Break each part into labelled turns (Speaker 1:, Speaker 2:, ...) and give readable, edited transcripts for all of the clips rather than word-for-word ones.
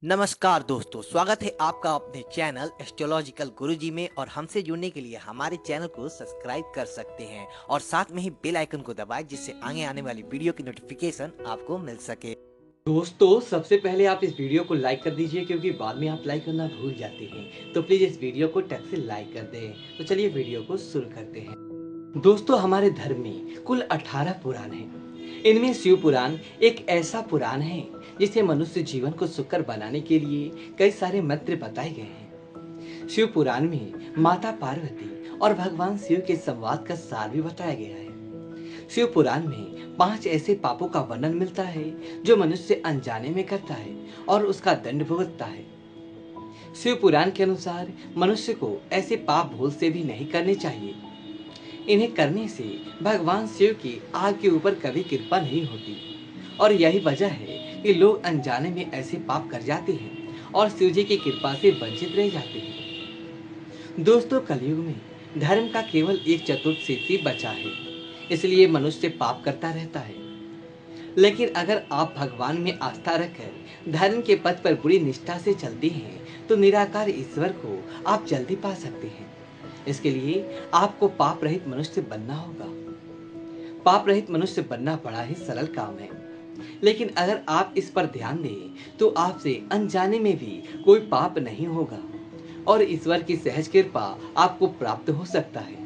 Speaker 1: नमस्कार दोस्तों, स्वागत है आपका अपने चैनल एस्ट्रोलॉजिकल गुरुजी में। और हमसे जुड़ने के लिए हमारे चैनल को सब्सक्राइब कर सकते हैं और साथ में ही बेल आइकन को दबाएं, जिससे आगे आने वाली वीडियो की नोटिफिकेशन आपको मिल सके।
Speaker 2: दोस्तों, सबसे पहले आप इस वीडियो को लाइक कर दीजिए क्योंकि बाद में आप लाइक करना भूल जाते हैं। तो प्लीज इस वीडियो को टक से लाइक कर दें। तो चलिए वीडियो को शुरू करते हैं। दोस्तों, हमारे धर्म में कुल 18 पुराण हैं। इनमें शिव पुराण एक ऐसा पुराण है जिसे मनुष्य जीवन को सुखकर बनाने के लिए कई सारे मंत्र बताए गए हैं। शिव पुराण में माता पार्वती और भगवान शिव के संवाद का सार भी बताया गया है। शिव पुराण में 5 ऐसे पापों का वर्णन मिलता है जो मनुष्य अनजाने में करता है और उसका दंड भुगतता है। शिव पुराण के अनुसार मनुष्य को ऐसे पाप भूल से भी नहीं करने चाहिए। इन्हें करने से भगवान शिव की आग के ऊपर कभी कृपा नहीं होती और यही वजह है कि लोग अनजाने में ऐसे पाप कर जाते हैं और शिव जी की कृपा से वंचित रह जाते हैं। दोस्तों, कलयुग में धर्म का केवल 1/4 बचा है, इसलिए मनुष्य पाप करता रहता है। लेकिन अगर आप भगवान में आस्था रखकर धर्म के पथ पर पूरी निष्ठा से चलते हैं तो निराकार ईश्वर को आप जल्दी पा सकते हैं। इसके लिए आपको पाप रहित मनुष्य बनना होगा। पाप रहित मनुष्य बनना बड़ा ही सरल काम है, लेकिन अगर आप इस पर ध्यान दें तो आपसे अनजाने में भी कोई पाप नहीं होगा और ईश्वर की सहज कृपा आपको प्राप्त हो सकता है।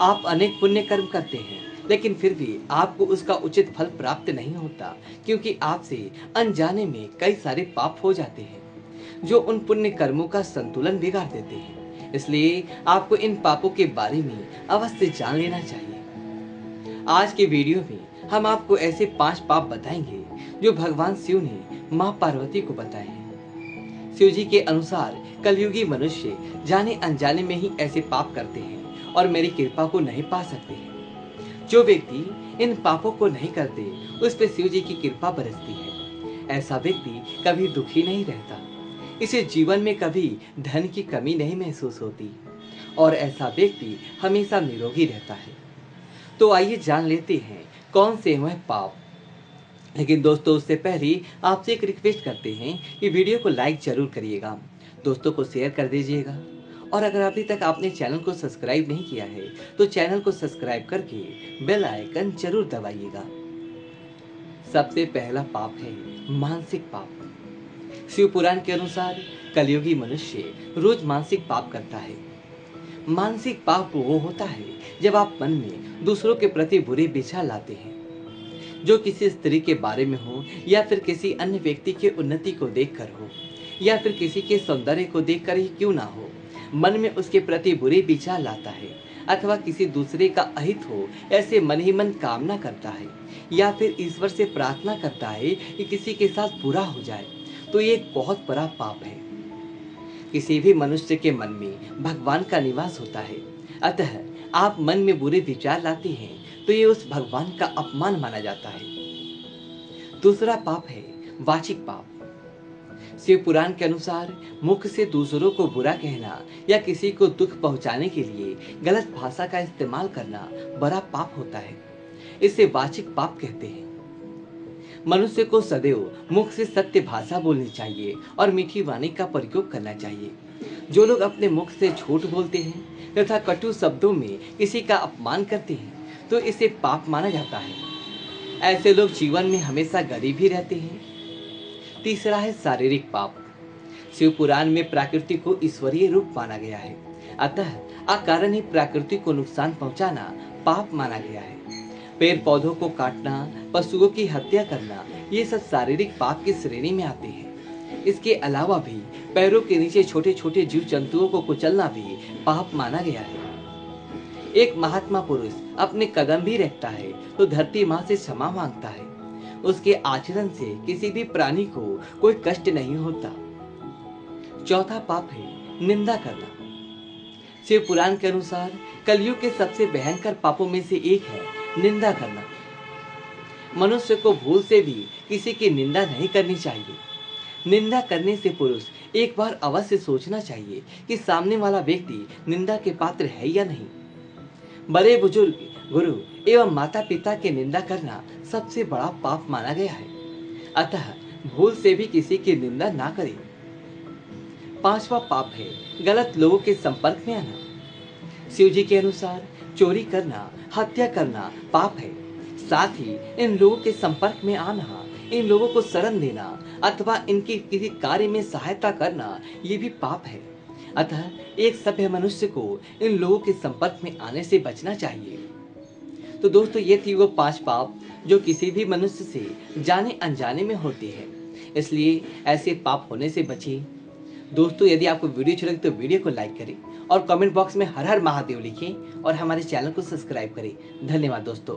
Speaker 2: आप अनेक पुण्य कर्म करते हैं, लेकिन फिर भी आपको उसका उचित फल प्राप्त नहीं होता, क्योंकि आपसे अनजाने में कई सारे पाप हो जाते हैं जो उन पुण्य कर्मों का संतुलन बिगाड़ देते हैं। इसलिए आपको इन पापों के बारे में अवश्य जान लेना चाहिए। आज के वीडियो में हम आपको ऐसे 5 पाप बताएंगे जो भगवान शिव ने माँ पार्वती को बताए हैं। शिव जी के अनुसार कलयुगी मनुष्य जाने अनजाने में ही ऐसे पाप करते हैं और मेरी कृपा को नहीं पा सकते हैं। जो व्यक्ति इन पापों को नहीं करते उस पर शिव जी की कृपा बरसती है। ऐसा व्यक्ति कभी दुखी नहीं रहता, इसे जीवन में कभी धन की कमी नहीं महसूस होती और ऐसा व्यक्ति हमेशा निरोगी रहता है। तो आइए जान लेते हैं कौन से वह पाप। लेकिन दोस्तों, उससे पहले आपसे एक रिक्वेस्ट करते हैं कि वीडियो को लाइक जरूर करिएगा, दोस्तों को शेयर कर दीजिएगा और अगर अभी तक आपने चैनल को सब्सक्राइब नहीं किया है तो चैनल को सब्सक्राइब करके बेल आइकन जरूर दबाइएगा। सबसे पहला पाप है मानसिक पाप। शिव पुराण के अनुसार कलयुगी मनुष्य रोज मानसिक पाप करता है। मानसिक पाप वो होता है जब आप मन में दूसरों के प्रति बुरे विचार लाते हैं, जो किसी स्त्री के बारे में हो या फिर किसी अन्य व्यक्ति के उन्नति को देखकर हो या फिर किसी के सौंदर्य को देखकर ही क्यों ना हो, मन में उसके प्रति बुरे विचार लाता है अथवा किसी दूसरे का अहित हो ऐसे मन ही मन कामना करता है या फिर ईश्वर से प्रार्थना करता है कि किसी के साथ बुरा हो जाए, तो ये एक बहुत बड़ा पाप है। किसी भी मनुष्य के मन में भगवान का निवास होता है, अतः आप मन में बुरे विचार लाते हैं तो ये उस भगवान का अपमान माना जाता है। दूसरा पाप है वाचिक पाप। शिव पुराण के अनुसार मुख से दूसरों को बुरा कहना या किसी को दुख पहुंचाने के लिए गलत भाषा का इस्तेमाल करना बड़ा पाप होता है। इसे वाचिक पाप कहते हैं। मनुष्य को सदैव मुख से सत्य भाषा बोलनी चाहिए और मीठी वाणी का प्रयोग करना चाहिए। जो लोग अपने मुख से झूठ बोलते हैं तथा कटु शब्दों में किसी का अपमान करते हैं तो इसे पाप माना जाता है। ऐसे लोग जीवन में हमेशा गरीब ही रहते हैं। तीसरा है शारीरिक पाप। शिव पुराण में प्रकृति को ईश्वरीय रूप माना गया है, अतः अकारण ही प्रकृति को नुकसान पहुंचाना पाप माना गया है। पेड़ पौधों को काटना, पशुओं की हत्या करना, ये सब शारीरिक पाप की श्रेणी में आते हैं। इसके अलावा भी पैरों के नीचे छोटे छोटे जीव जंतुओं को कुचलना भी पाप माना गया है। एक महात्मा पुरुष अपने कदम भी रखता है तो धरती माँ से क्षमा मांगता है। उसके आचरण से किसी भी प्राणी को कोई कष्ट नहीं होता। चौथा पाप है निंदा करना। शिव पुराण के अनुसार कलयुग के सबसे भयंकर पापों में से एक है निंदा करना। मनुष्य को भूल से भी किसी की निंदा नहीं करनी चाहिए। निंदा करने से पुरुष एक बार अवश्य सोचना चाहिए कि सामने वाला व्यक्ति निंदा के पात्र है या नहीं। बड़े बुजुर्ग, गुरु एवं माता पिता की निंदा करना सबसे बड़ा पाप माना गया है। अतः भूल से भी किसी की निंदा ना करें। 5वां पाप है गलत लोगों के संपर्क में आना। शिव जी के अनुसार चोरी करना, हत्या करना पाप है। साथ ही इन लोगों के संपर्क में आना, इन लोगों को शरण देना अथवा इनके किसी कार्य में सहायता करना, ये भी पाप है। अतः एक सभ्य मनुष्य को इन लोगों के संपर्क में आने से बचना चाहिए। तो दोस्तों, ये थी वो 5 पाप जो किसी भी मनुष्य से जाने अनजाने में होते हैं, इसलिए ऐसे पाप होने से बचें। दोस्तों, यदि आपको वीडियो अच्छी लगी तो वीडियो को लाइक करें और कमेंट बॉक्स में हर हर महादेव लिखें और हमारे चैनल को सब्सक्राइब करें। धन्यवाद दोस्तों।